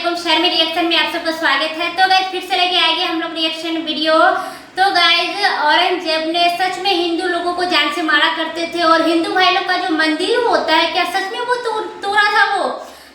वालेकुम। शर्मी रिएक्शन में आप सबका स्वागत है। तो गाइस फिर से लेके आएंगे हम लोग रिएक्शन वीडियो। तो गाइस औरंगजेब ने सच में हिंदू लोगों को जान से मारा करते थे और हिंदू भाई लोग का जो मंदिर होता है क्या सच में वो तोड़ा था वो।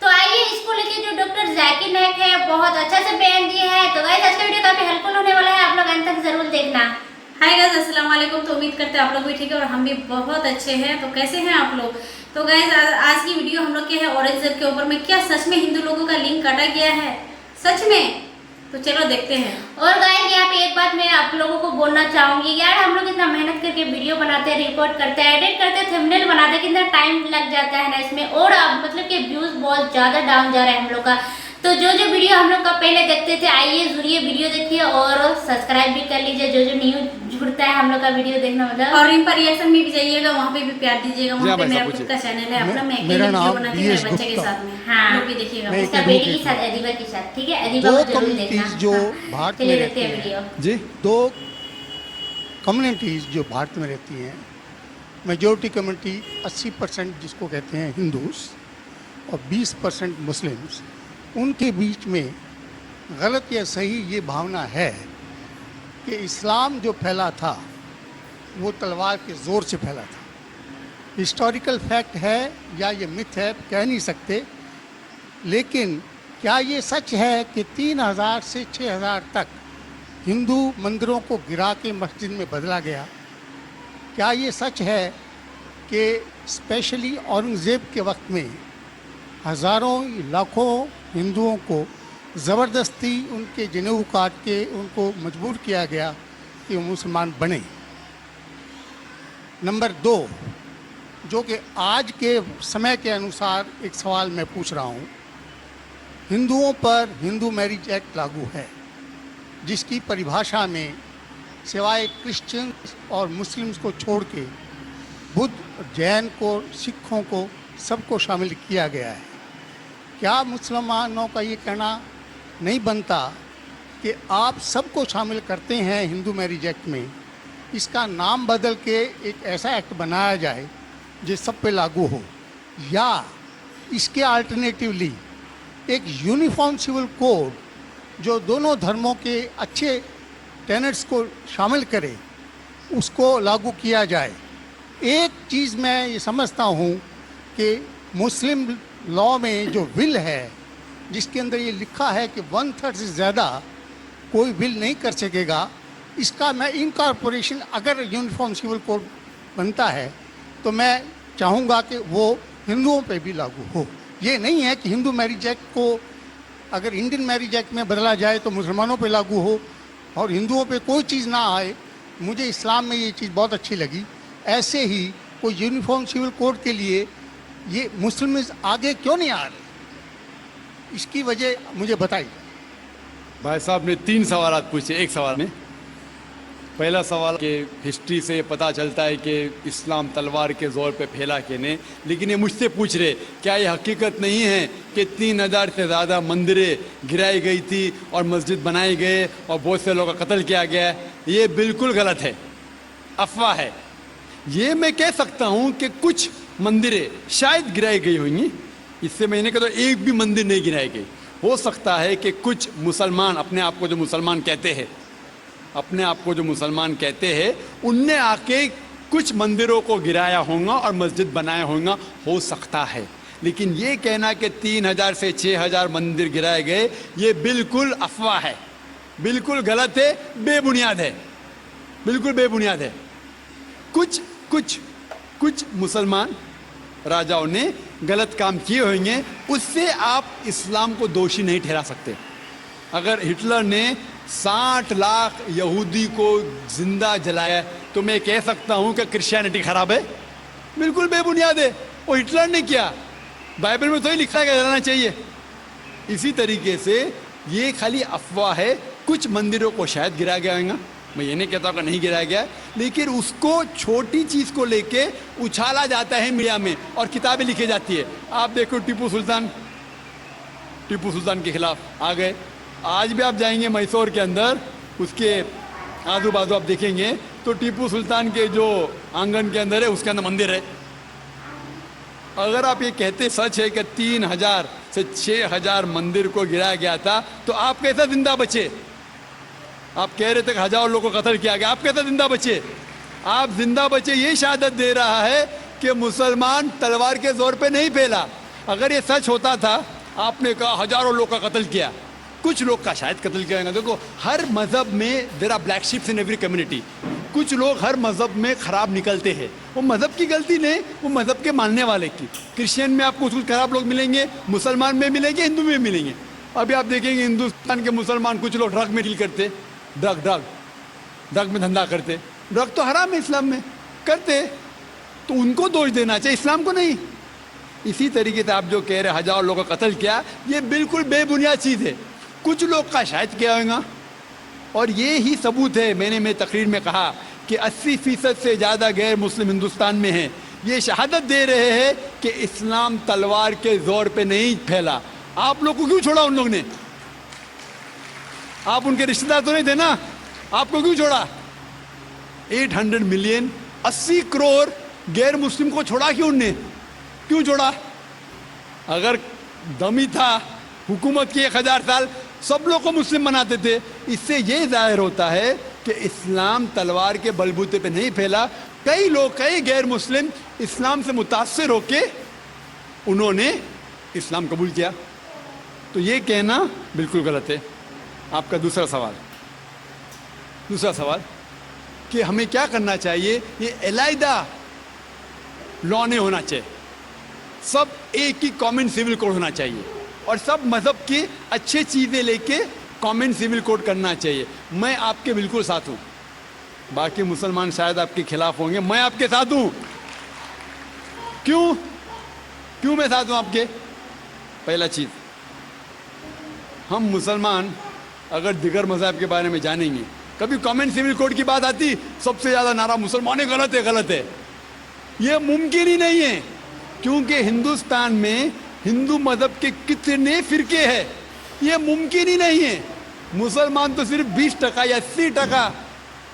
तो आइए इसको लेके जो डॉक्टर जाकिर नायक है बहुत अच्छा से बयान दिए हैं। तो गाइस आज का वीडियो काफी हेल्पफुल होने वाला है, आप लोग अंत तक जरूर देखना। हाय गाइस, अस्सलाम वालेकुम। तो उम्मीद करते हैं आप लोग भी ठीक है और हम भी बहुत अच्छे हैं। तो कैसे हैं आप लोग? तो गाइस आज की वीडियो हम लोग के है औरंगजेब के ऊपर में। क्या सच में हिंदू लोगों का लिंक काटा गया है सच में? तो चलो देखते हैं। और गाइस यहाँ पे एक बात मैं आप लोगों को बोलना चाहूंगी, यार हम लोग इतना मेहनत करके वीडियो बनाते हैं, रिकॉर्ड करते हैं, एडिट करते हैं, थंबनेल बनाते हैं, कितना टाइम लग जाता है ना इसमें। और अब मतलब कि व्यूज बहुत ज्यादा डाउन जा रहा है हम लोग का। तो जो वीडियो हम लोग का पहले देखते थे, आइए जरूर वीडियो देखिए और सब्सक्राइब भी कर लीजिए। जो न्यू जुड़ता है हम लोग का वीडियो देखना मतलब। और इन पर रिएक्शन में भी जाइएगा, वहाँ पे भी प्यार दीजिएगा। वहाँ पे मेरा खुद का चैनल है अपना, मैं अकेले वीडियो बनाती हूँ मेरे बच्चे के साथ में। हाँ लोग भी देखिएगा, उसका बेटी के साथ, अदीबा के साथ। ठीक है, अदीबा को जरूर देखना। जो भारत में रहती हैं वीडियो जी, दो कम्युनिटीज़ जो भारत में रहती हैं, मेजॉरिटी कम्युनिटी 80% जिसको कहते हैं हिंदूस और 20% मुस्लिम्स, उनके बीच में गलत या सही ये भावना है कि इस्लाम जो फैला था वो तलवार के ज़ोर से फैला था। हिस्टोरिकल फैक्ट है या ये मिथ है कह नहीं सकते, लेकिन क्या ये सच है कि 3000 से 6000 तक हिंदू मंदिरों को गिरा के मस्जिद में बदला गया? क्या ये सच है कि स्पेशली औरंगज़ेब के वक्त में हज़ारों लाखों हिंदुओं को ज़बरदस्ती उनके जनेऊ काट के उनको मजबूर किया गया कि वो मुसलमान बने? नंबर 2, जो कि आज के समय के अनुसार एक सवाल मैं पूछ रहा हूँ, हिंदुओं पर हिंदू मैरिज एक्ट लागू है जिसकी परिभाषा में सिवाय क्रिश्चियन और मुस्लिम्स को छोड़ के बुद्ध, जैन को, सिखों को, सबको शामिल किया गया है। क्या मुसलमानों का ये कहना नहीं बनता कि आप सबको शामिल करते हैं हिंदू मैरिज एक्ट में, इसका नाम बदल के एक ऐसा एक्ट बनाया जाए जो सब पे लागू हो, या इसके अल्टरनेटिवली एक यूनिफॉर्म सिविल कोड जो दोनों धर्मों के अच्छे टेनेट्स को शामिल करे उसको लागू किया जाए। एक चीज़ मैं ये समझता हूँ कि मुस्लिम लॉ में जो विल है जिसके अंदर ये लिखा है कि 1/3 से ज़्यादा कोई विल नहीं कर सकेगा, इसका मैं इनकॉर्पोरेशन अगर यूनिफॉर्म सिविल कोड बनता है तो मैं चाहूँगा कि वो हिंदुओं पे भी लागू हो। ये नहीं है कि हिंदू मैरिज एक्ट को अगर इंडियन मैरिज एक्ट में बदला जाए तो मुसलमानों पे लागू हो और हिंदुओं पे कोई चीज़ ना आए। मुझे इस्लाम में ये चीज़ बहुत अच्छी लगी। ऐसे ही कोई यूनिफॉर्म सिविल कोड के लिए ये मुस्लिम आगे क्यों नहीं आ रहे, इसकी वजह मुझे बताइए। भाई साहब ने 3 सवाल पूछे एक सवाल में। पहला सवाल कि हिस्ट्री से पता चलता है कि इस्लाम तलवार के ज़ोर पे फैला कि नहीं, लेकिन ये मुझसे पूछ रहे क्या ये हकीकत नहीं है कि 3000 से ज़्यादा मंदिरें गिराई गई थी और मस्जिद बनाए गए और बहुत से लोगों का कत्ल किया गया? ये बिल्कुल गलत है, अफवाह है। ये मैं कह सकता हूँ कि कुछ मंदिरें शायद गिराई गई होंगी, इससे मैंने कहा तो एक भी मंदिर नहीं गिराई गई। हो सकता है कि कुछ मुसलमान अपने आप को जो मुसलमान कहते हैं उनने आके कुछ मंदिरों को गिराया होगा और मस्जिद बनाया होगा, हो सकता है। लेकिन ये कहना कि 3000 से 6000 मंदिर गिराए गए, ये बिल्कुल अफवाह है, बिल्कुल गलत है, बेबुनियाद है, बिल्कुल बेबुनियाद है। कुछ मुसलमान राजाओं ने गलत काम किए होंगे, उससे आप इस्लाम को दोषी नहीं ठहरा सकते। अगर हिटलर ने 60 लाख यहूदी को जिंदा जलाया तो मैं कह सकता हूं कि क्रिश्चियनिटी खराब है? बिल्कुल बेबुनियाद है, वो हिटलर ने किया, बाइबल में तो ही लिखा है कि जलाना चाहिए। इसी तरीके से ये खाली अफवाह है। कुछ मंदिरों को शायद गिराया गया होगा, मैं ये नहीं कहता कि नहीं गिराया गया, लेकिन उसको छोटी चीज़ को लेके उछाला जाता है मीडिया में और किताबें लिखी जाती है। आप देखो टीपू सुल्तान के खिलाफ आ गए। आज भी आप जाएंगे मैसूर के अंदर, उसके आजू बाजू आप देखेंगे तो टीपू सुल्तान के जो आंगन के अंदर है उसके अंदर मंदिर है। अगर आप ये कहते सच है कि 3000 से 6000 मंदिर को गिराया गया था, तो आप कैसे जिंदा बचे? आप कह रहे थे कि हजारों लोगों को कत्ल किया गया, आप कैसे जिंदा बचे? आप जिंदा बचे ये शहादत दे रहा है कि मुसलमान तलवार के जोर पे नहीं फैला। अगर ये सच होता था, आपने कहा हजारों लोग का कत्ल किया, कुछ लोग का शायद कत्ल किया गया। देखो, हर मजहब में there are black sheeps in every community. कुछ लोग हर मजहब में खराब निकलते हैं, वो मजहब की गलती नहीं, वो मजहब के मानने वाले की। क्रिश्चियन में आपको कुछ खराब लोग मिलेंगे, मुसलमान में मिलेंगे, हिंदू में मिलेंगे। अभी आप देखेंगे हिंदुस्तान के मुसलमान कुछ लोग ड्रग में डील करते, ड्रग में धंधा करते। ड्रग तो हराम है इस्लाम में, करते, तो उनको दोष देना चाहिए, इस्लाम को नहीं। इसी तरीके से आप जो कह रहे हजारों लोगों का कत्ल किया, ये बिल्कुल बेबुनियाद चीज़ है। कुछ लोग का शायद किया होगा, और ये ही सबूत है। मैंने मेरी तकरीर में कहा कि 80% से ज़्यादा गैर मुस्लिम हिंदुस्तान में हैं। ये शहादत दे रहे हैं कि इस्लाम तलवार के जोर पे नहीं फैला। आप लोग को क्यों छोड़ा उन लोग ने? आप उनके रिश्तेदार तो नहीं थे ना, आपको क्यों छोड़ा? 800 मिलियन 80 करोड़ गैर मुस्लिम को छोड़ा क्यों उनने? क्यों छोड़ा? अगर दमी था हुकूमत की 1000 साल, सब लोग को मुस्लिम बनाते थे। इससे ये जाहिर होता है कि इस्लाम तलवार के बलबूते पे नहीं फैला। कई लोग, कई गैर मुस्लिम इस्लाम से मुतासिर होके उन्होंने इस्लाम कबूल किया। तो ये कहना बिल्कुल गलत है। आपका दूसरा सवाल कि हमें क्या करना चाहिए? ये अलहदा लॉ नहीं होना चाहिए, सब एक ही कॉमन सिविल कोड होना चाहिए, और सब मजहब की अच्छी चीज़ें लेके कॉमन सिविल कोड करना चाहिए। मैं आपके बिल्कुल साथ हूँ। बाकी मुसलमान शायद आपके खिलाफ होंगे, मैं आपके साथ हूँ। क्यों मैं साथ हूँ आपके? पहला चीज़, हम मुसलमान अगर दिगर मज़हब के बारे में जानेंगे, कभी कॉमन सिविल कोड की बात आती, सबसे ज़्यादा नारा मुसलमान गलत है। ये मुमकिन ही नहीं है, क्योंकि हिंदुस्तान में हिंदू मजहब के कितने फिरके हैं, ये मुमकिन ही नहीं है। मुसलमान तो सिर्फ 20% या 80%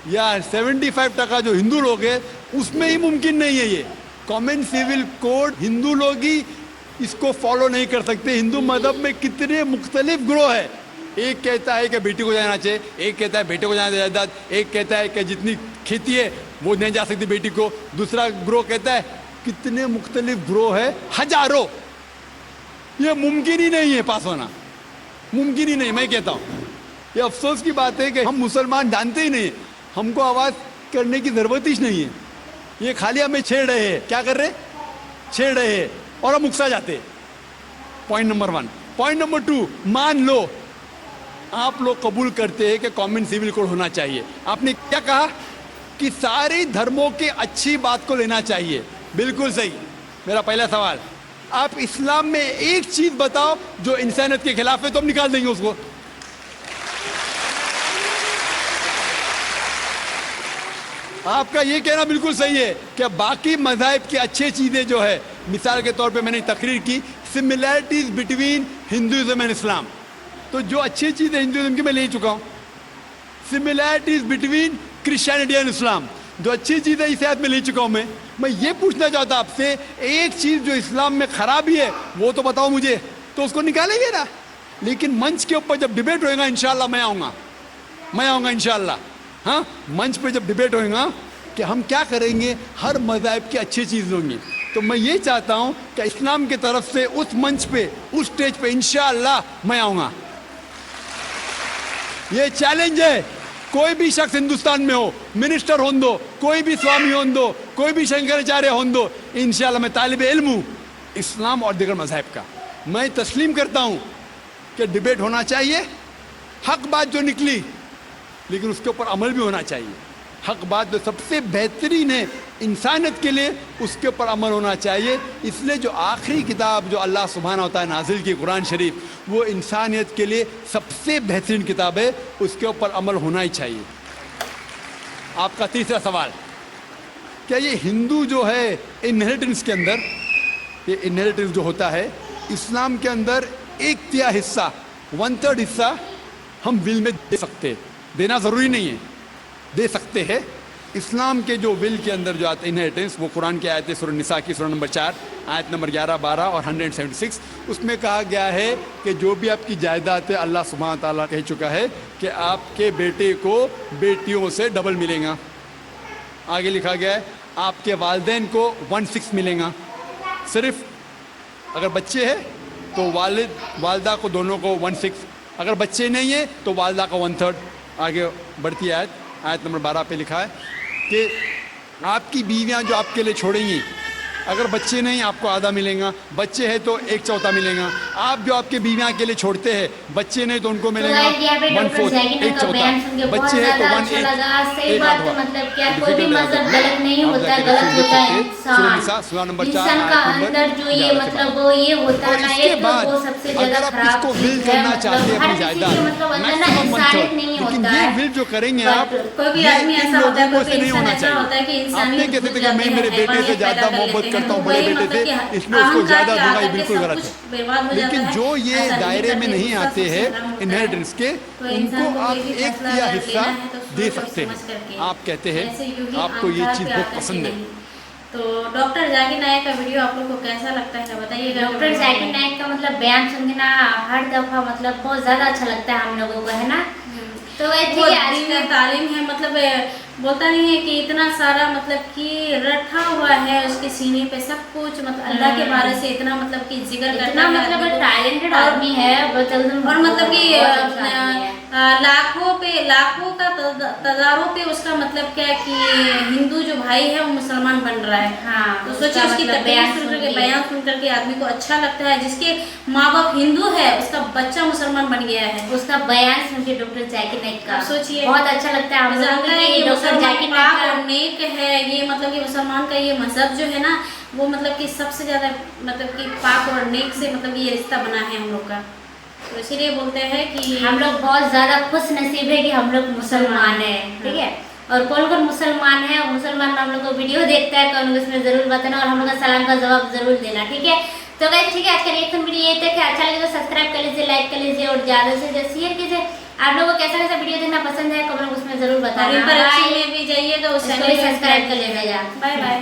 या 75% जो हिंदू लोग हैं, उसमें ही मुमकिन नहीं है। ये कॉमन सिविल कोड हिंदू लोग ही इसको फॉलो नहीं कर सकते। हिंदू मजहब में कितने मुख्तलिफ ग्रोह है। एक कहता है कि बेटी को जाना चाहिए, एक कहता है बेटे को जाना जायदाद, एक कहता है कि जितनी खेती है वो नहीं जा सकती बेटी को, दूसरा ग्रोह कहता है। कितने मुख्तलिफ ग्रोह है, हजारों। ये मुमकिन ही नहीं है पास होना, मुमकिन ही नहीं। मैं कहता हूँ ये अफसोस की बात है कि हम मुसलमान जानते ही नहीं, हमको आवाज़ करने की ज़रूरत ही नहीं है। ये खाली हमें छेड़ रहे हैं। क्या कर रहे? छेड़ रहे हैं और हम उकसा जाते। Point number 1। पॉइंट नंबर 2, मान लो आप लोग कबूल करते हैं कि कॉमन सिविल कोड होना चाहिए। आपने क्या कहा कि सारे धर्मों के अच्छी बात को लेना चाहिए। बिल्कुल सही। मेरा पहला सवाल, आप इस्लाम में एक चीज बताओ जो इंसानियत के खिलाफ है, तो हम निकाल देंगे उसको। आपका ये कहना बिल्कुल सही है कि बाकी मज़ाहिब की अच्छी चीज़ें जो है, मिसाल के तौर पे मैंने तकरीर की similarities between Hinduism and Islam, तो जो अच्छी चीज़ें हिंदुइज्म की मैं ले चुका हूँ। Similarities between Christianity and Islam, जो अच्छी चीज़ें इस आयत में ले चुका हूँ। मैं ये पूछना चाहता आपसे, एक चीज़ जो इस्लाम में खराबी है वो तो बताओ मुझे, तो उसको निकालेंगे ना। लेकिन मंच के ऊपर जब डिबेट होएगा इंशाल्लाह मैं आऊँगा इंशाल्लाह। हाँ, मंच पे जब डिबेट होएगा कि हम क्या करेंगे, हर मज़हब की अच्छी चीज़ होंगी, तो मैं ये चाहता हूँ कि इस्लाम की तरफ से उस मंच पे, उस स्टेज पे इंशाल्लाह मैं आऊँगा। ये चैलेंज है। कोई भी शख्स हिंदुस्तान में हो, मिनिस्टर हों दो, कोई भी स्वामी हों दो, कोई भी शंकराचार्य हों दो, इंशाल्लाह मैं तालिब इल्म हूँ इस्लाम और दीगर मज़हब का। मैं तस्लीम करता हूँ कि डिबेट होना चाहिए, हक बात जो निकली, लेकिन उसके ऊपर अमल भी होना चाहिए। हक बात जो सबसे बेहतरीन है इंसानियत के लिए, उसके ऊपर अमल होना चाहिए। इसलिए जो आखिरी किताब जो अल्लाह सुब्हानहू व तआला नाजिल की कुरान शरीफ, वो इंसानियत के लिए सबसे बेहतरीन किताब है, उसके ऊपर अमल होना ही चाहिए। आपका तीसरा सवाल, क्या ये हिंदू जो है इनहेरिटेंस के अंदर, ये इनहेरिटेंस जो होता है इस्लाम के अंदर, 1/3 हिस्सा, 1/3 हिस्सा हम विल में दे सकते हैं। देना ज़रूरी नहीं है, दे सकते हैं। इस्लाम के जो विल के अंदर जो आते इनहेरिटेंस, वो कुरान की आयत है सूरह निसा की सूरह नंबर 4 आयत नंबर 11, 12 और 176, उसमें कहा गया है कि जो भी आपकी जायदाद है, अल्लाह सुब्हान ताला कह चुका है कि आपके बेटे को बेटियों से डबल मिलेगा। आगे लिखा गया है आपके वालिदैन को 1/6 मिलेगा। सिर्फ अगर बच्चे हैं तो वालिद वालदा को दोनों को 1/6, अगर बच्चे नहीं है तो वालदा का 1/3। आगे बढ़ती आयत नंबर 12 पे लिखा है कि आपकी बीवियां जो आपके लिए छोड़ेंगी, अगर बच्चे नहीं आपको आधा मिलेगा, बच्चे हैं तो 1/4 मिलेगा। आप जो आपके बीवियां के लिए छोड़ते हैं, बच्चे नहीं तो उनको मिलेगा 1/4, 1/4, बच्चे हैं तो 1/8। सही बात है, मतलब क्या कोई भी मजहब गलत नहीं होता, गलत होता है इंसान का अंदर जो ये मतलब वो ये होता है ना, एक तो वो सबसे ज्यादा खराब चीज है, मतलब हर किसी के मतलब अंदर ना इंसानियत नहीं होता है। विल जो करेंगे आप, कोई भी आदमी ऐसा होता है, कोई भी इंसान ऐसा होता है कि आपने कहते थे कि मैं मेरे बेटे से ज्यादा मोहब्बत करता हूँ, बड़े बेटे थे इसलिए उसको ज्यादा दूंगा, ये बिल्कुल गलत है। लेकिन जो ये दायरे में नहीं आते हैं इनहेरिटेंस के, उनको आप एक या हिस्सा दे सकते हैं। आप कहते हैं आपको ये चीज़ बहुत पसंद है। तो डॉक्टर जाकिर नायक का वीडियो आप लोग को कैसा लगता है बताइएगा। डॉक्टर जाकिर नायक का मतलब बयान सुन के ना हर दफा मतलब बहुत ज्यादा अच्छा लगता है हम लोगों को, है ना। तो वो तालीम है, मतलब बोलता नहीं है कि इतना सारा मतलब कि रखा हुआ है उसके सीने पे सब कुछ, मतलब अल्लाह के बारे से इतना मतलब कि जिक्र करना, मतलब टैलेंटेड आदमी है और मतलब कि लाखों का तदारों पे उसका मतलब क्या कि हिंदू जो भाई है वो मुसलमान बन रहा है। हाँ, तो सोचिए उसकी बयान सुन करके आदमी को अच्छा लगता है। जिसके माँ बाप हिंदू है उसका बच्चा मुसलमान बन गया है, उसका बयान सुन के डॉक्टर जाकिर नायक का सोचिए बहुत अच्छा लगता है। हम जानते हैं कि डॉक्टर जाकिर पाक और नेक है, ये मतलब कि मुसलमान का ये मजहब जो है ना वो मतलब कि सबसे ज़्यादा मतलब कि पाक और नेक से मतलब ये रिश्ता बना है हम लोग का। तो इसीलिए बोलते हैं कि हम लोग बहुत ज़्यादा खुश नसीब है कि हम लोग मुसलमान है, ठीक है। और कौन कौन मुसलमान है और मुसलमान हम लोग को वीडियो देखता है कौन उसमें ज़रूर बताना और हम लोग का सलाम का जवाब ज़रूर देना, ठीक है। तो गाइस ठीक है, आज का रिएक्शन वीडियो ये तक है। अच्छा लगे तो सब्सक्राइब कर लीजिए, लाइक कर लीजिए और ज़्यादा से ज़्यादा शेयर कीजिए। आप लोगों को कैसा कैसा वीडियो देखना पसंद है कमेंट उसमें ज़रूर बताना। में भी जाइएगा, उस चैनल को सब्सक्राइब कर लेना। Bye bye.